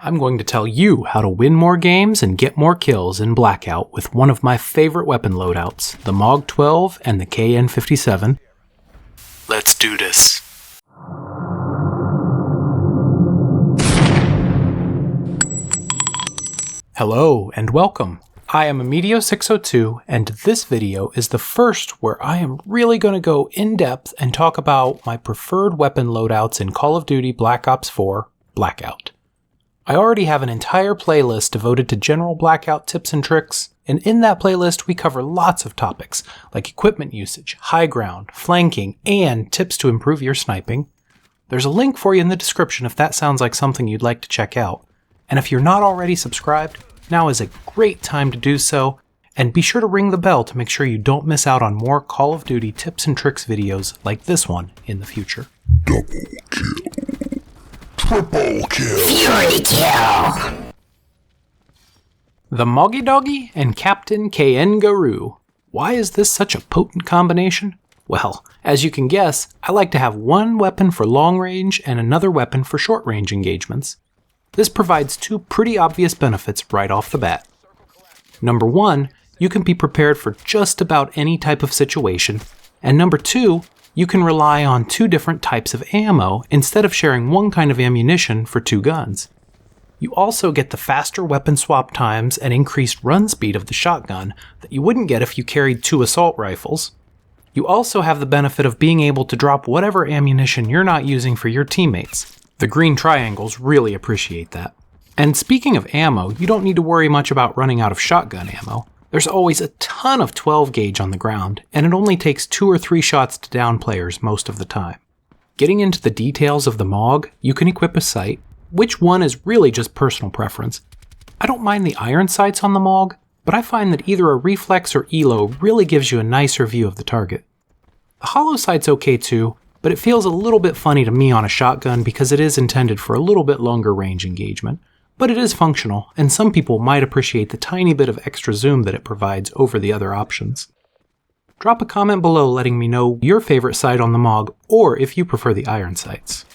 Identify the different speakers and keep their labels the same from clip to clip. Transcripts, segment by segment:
Speaker 1: I'm going to tell you how to win more games and get more kills in Blackout with one of my favorite weapon loadouts, the MOG-12 and the KN-57. Let's do this. Hello and welcome. I am Amedeo602 and this video is the first where I am really going to go in depth and talk about my preferred weapon loadouts in Call of Duty Black Ops 4 Blackout. I already have an entire playlist devoted to general Blackout tips and tricks, and in that playlist we cover lots of topics like equipment usage, high ground, flanking, and tips to improve your sniping. There's a link for you in the description if that sounds like something you'd like to check out. And if you're not already subscribed, now is a great time to do so, and be sure to ring the bell to make sure you don't miss out on more Call of Duty tips and tricks videos like this one in the future.
Speaker 2: Double kill. Triple kill.
Speaker 3: Fury kill.
Speaker 1: The MOG-12 and Captain KN-57. Why is this such a potent combination? Well, as you can guess, I like to have one weapon for long range and another weapon for short range engagements. This provides two pretty obvious benefits right off the bat. Number one, you can be prepared for just about any type of situation, and number two, you can rely on two different types of ammo instead of sharing one kind of ammunition for two guns. You also get the faster weapon swap times and increased run speed of the shotgun that you wouldn't get if you carried two assault rifles. You also have the benefit of being able to drop whatever ammunition you're not using for your teammates. The green triangles really appreciate that. And speaking of ammo, you don't need to worry much about running out of shotgun ammo. There's always a ton of 12 gauge on the ground, and it only takes 2 or 3 shots to down players most of the time. Getting into the details of the MOG, you can equip a sight. Which one is really just personal preference. I don't mind the iron sights on the MOG, but I find that either a reflex or ELO really gives you a nicer view of the target. The hollow sight's okay too, but it feels a little bit funny to me on a shotgun because it is intended for a little bit longer range engagement. But it is functional, and some people might appreciate the tiny bit of extra zoom that it provides over the other options. Drop a comment below letting me know your favorite sight on the MOG, or if you prefer the iron sights.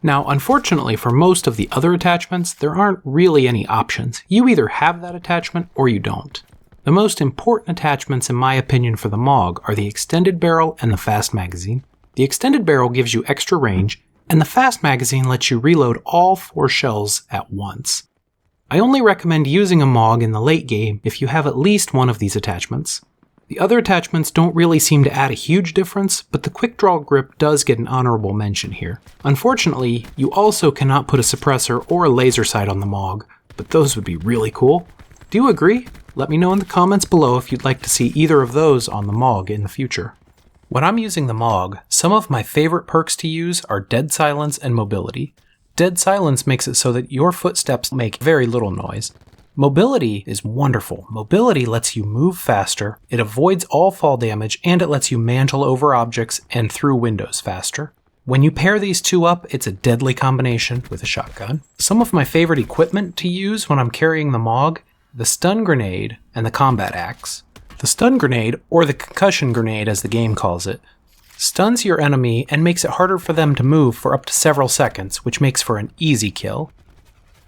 Speaker 1: Now, unfortunately for most of the other attachments, there aren't really any options. You either have that attachment or you don't. The most important attachments in my opinion for the MOG are the extended barrel and the fast magazine. The extended barrel gives you extra range, and the fast magazine lets you reload all 4 shells at once. I only recommend using a MOG in the late game if you have at least one of these attachments. The other attachments don't really seem to add a huge difference, but the quick draw grip does get an honorable mention here. Unfortunately, you also cannot put a suppressor or a laser sight on the MOG, but those would be really cool. Do you agree? Let me know in the comments below if you'd like to see either of those on the MOG in the future. When I'm using the MOG, some of my favorite perks to use are dead silence and mobility. Dead silence makes it so that your footsteps make very little noise. Mobility is wonderful. Mobility lets you move faster, it avoids all fall damage, and it lets you mantle over objects and through windows faster. When you pair these two up, it's a deadly combination with a shotgun. Some of my favorite equipment to use when I'm carrying the MOG, the stun grenade and the combat axe. The stun grenade, or the concussion grenade as the game calls it, stuns your enemy and makes it harder for them to move for up to several seconds, which makes for an easy kill.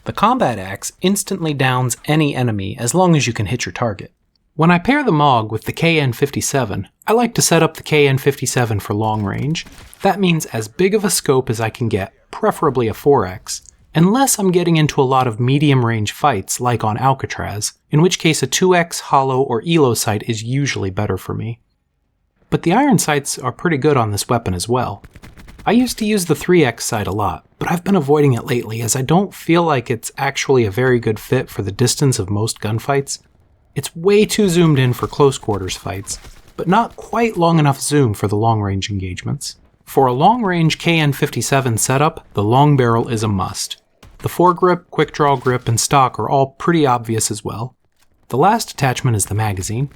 Speaker 1: The combat axe instantly downs any enemy as long as you can hit your target. When I pair the MOG with the KN-57, I like to set up the KN-57 for long range. That means as big of a scope as I can get, preferably a 4x, unless I'm getting into a lot of medium range fights like on Alcatraz, in which case a 2x, hollow, or ELO sight is usually better for me. But the iron sights are pretty good on this weapon as well. I used to use the 3x sight a lot, but I've been avoiding it lately as I don't feel like it's actually a very good fit for the distance of most gunfights. It's way too zoomed in for close quarters fights, but not quite long enough zoom for the long range engagements. For a long range KN-57 setup, the long barrel is a must. The foregrip, quick draw grip, and stock are all pretty obvious as well. The last attachment is the magazine.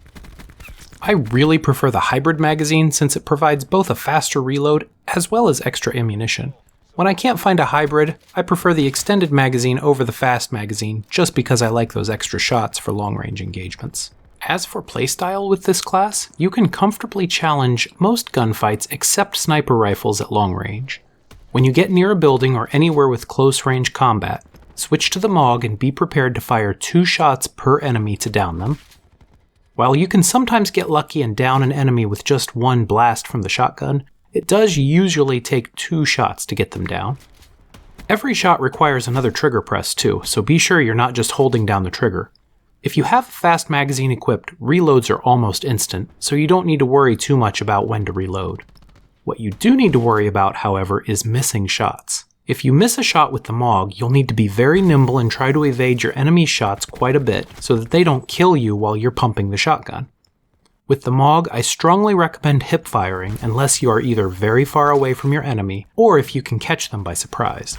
Speaker 1: I really prefer the hybrid magazine since it provides both a faster reload as well as extra ammunition. When I can't find a hybrid, I prefer the extended magazine over the fast magazine just because I like those extra shots for long range engagements. As for playstyle with this class, you can comfortably challenge most gunfights except sniper rifles at long range. When you get near a building or anywhere with close range combat, switch to the MOG and be prepared to fire 2 shots per enemy to down them. While you can sometimes get lucky and down an enemy with just 1 blast from the shotgun, it does usually take 2 shots to get them down. Every shot requires another trigger press too, so be sure you're not just holding down the trigger. If you have a fast magazine equipped, reloads are almost instant, so you don't need to worry too much about when to reload. What you do need to worry about, however, is missing shots. If you miss a shot with the MOG, you'll need to be very nimble and try to evade your enemy's shots quite a bit so that they don't kill you while you're pumping the shotgun. With the MOG, I strongly recommend hip firing unless you are either very far away from your enemy or if you can catch them by surprise.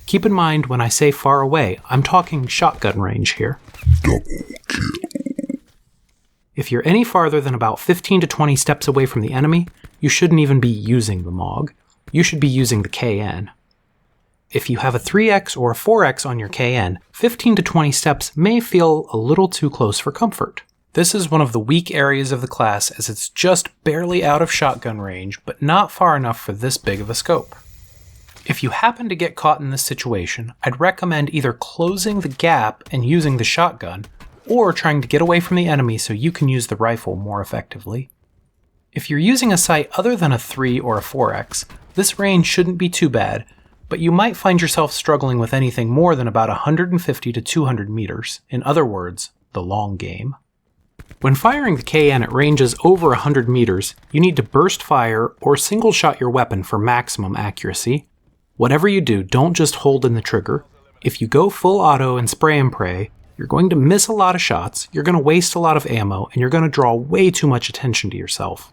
Speaker 1: Keep in mind when I say far away, I'm talking shotgun range here.
Speaker 2: Double kill.
Speaker 1: If you're any farther than about 15 to 20 steps away from the enemy, you shouldn't even be using the MOG. You should be using the KN. If you have a 3x or a 4x on your KN, 15 to 20 steps may feel a little too close for comfort. This is one of the weak areas of the class as it's just barely out of shotgun range, but not far enough for this big of a scope. If you happen to get caught in this situation, I'd recommend either closing the gap and using the shotgun, or trying to get away from the enemy so you can use the rifle more effectively. If you're using a sight other than a 3 or a 4x, this range shouldn't be too bad, but you might find yourself struggling with anything more than about 150 to 200 meters, in other words, the long game. When firing the KN at ranges over 100 meters, you need to burst fire or single shot your weapon for maximum accuracy. Whatever you do, don't just hold in the trigger. If you go full auto and spray and pray, you're going to miss a lot of shots, you're going to waste a lot of ammo, and you're going to draw way too much attention to yourself.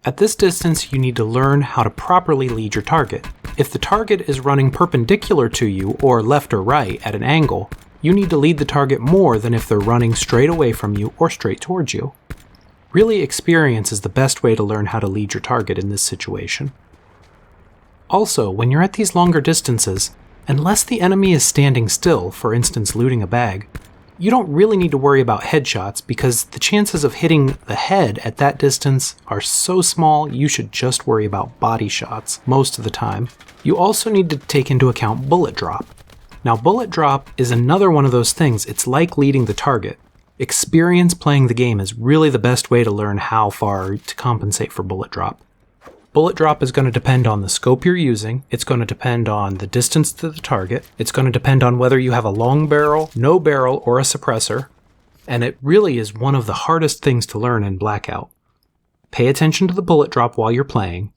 Speaker 1: At this distance, you need to learn how to properly lead your target. If the target is running perpendicular to you or left or right at an angle, you need to lead the target more than if they're running straight away from you or straight towards you. Really, experience is the best way to learn how to lead your target in this situation. Also, when you're at these longer distances, unless the enemy is standing still, for instance looting a bag, you don't really need to worry about headshots because the chances of hitting the head at that distance are so small you should just worry about body shots most of the time. You also need to take into account bullet drop. Now, bullet drop is another one of those things, it's like leading the target. Experience playing the game is really the best way to learn how far to compensate for bullet drop. Bullet drop is going to depend on the scope you're using, it's going to depend on the distance to the target, it's going to depend on whether you have a long barrel, no barrel, or a suppressor, and it really is one of the hardest things to learn in Blackout. Pay attention to the bullet drop while you're playing,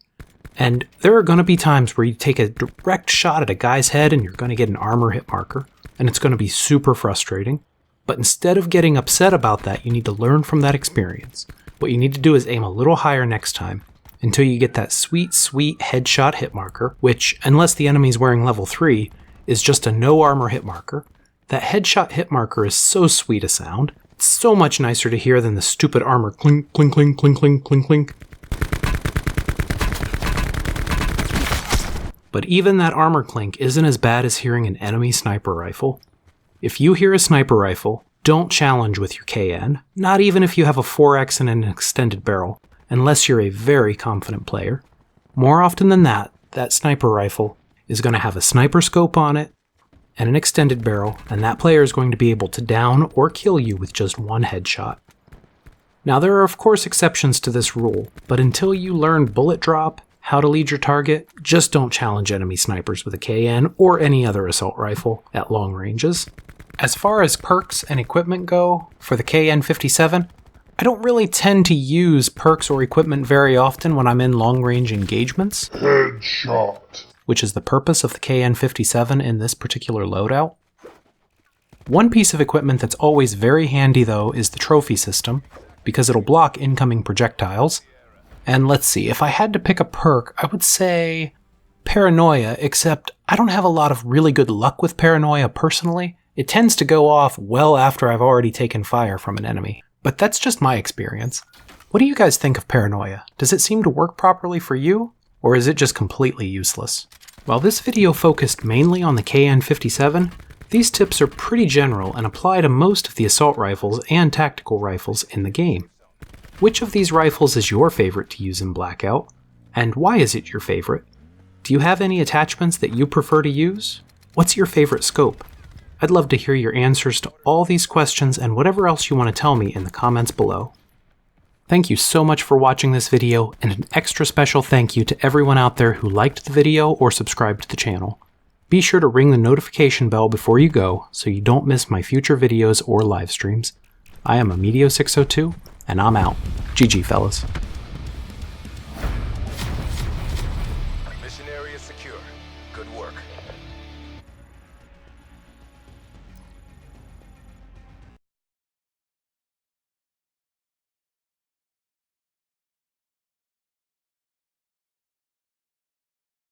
Speaker 1: and there are going to be times where you take a direct shot at a guy's head and you're going to get an armor hit marker, and it's going to be super frustrating. But instead of getting upset about that, you need to learn from that experience. What you need to do is aim a little higher next time, until you get that sweet, sweet headshot hit marker, which, unless the enemy's wearing level 3, is just a no armor hit marker. That headshot hit marker is so sweet a sound. It's so much nicer to hear than the stupid armor clink, clink, clink, clink, clink, clink, clink. But even that armor clink isn't as bad as hearing an enemy sniper rifle. If you hear a sniper rifle, don't challenge with your KN, not even if you have a 4x and an extended barrel, unless you're a very confident player. More often than that, that sniper rifle is going to have a sniper scope on it and an extended barrel, and that player is going to be able to down or kill you with just one headshot. Now, there are of course exceptions to this rule, but until you learn bullet drop, how to lead your target, just don't challenge enemy snipers with a KN or any other assault rifle at long ranges. As far as perks and equipment go, for the KN-57, I don't really tend to use perks or equipment very often when I'm in long-range engagements.
Speaker 2: Headshot.
Speaker 1: Which is the purpose of the KN-57 in this particular loadout. One piece of equipment that's always very handy though is the trophy system, because it'll block incoming projectiles. And let's see, if I had to pick a perk, I would say Paranoia, except I don't have a lot of really good luck with Paranoia personally. It tends to go off well after I've already taken fire from an enemy. But that's just my experience. What do you guys think of Paranoia? Does it seem to work properly for you? Or is it just completely useless? While this video focused mainly on the KN-57, these tips are pretty general and apply to most of the assault rifles and tactical rifles in the game. Which of these rifles is your favorite to use in Blackout? And why is it your favorite? Do you have any attachments that you prefer to use? What's your favorite scope? I'd love to hear your answers to all these questions and whatever else you want to tell me in the comments below. Thank you so much for watching this video, and an extra special thank you to everyone out there who liked the video or subscribed to the channel. Be sure to ring the notification bell before you go so you don't miss my future videos or live streams. I am Amedeo602, and I'm out. GG, fellas.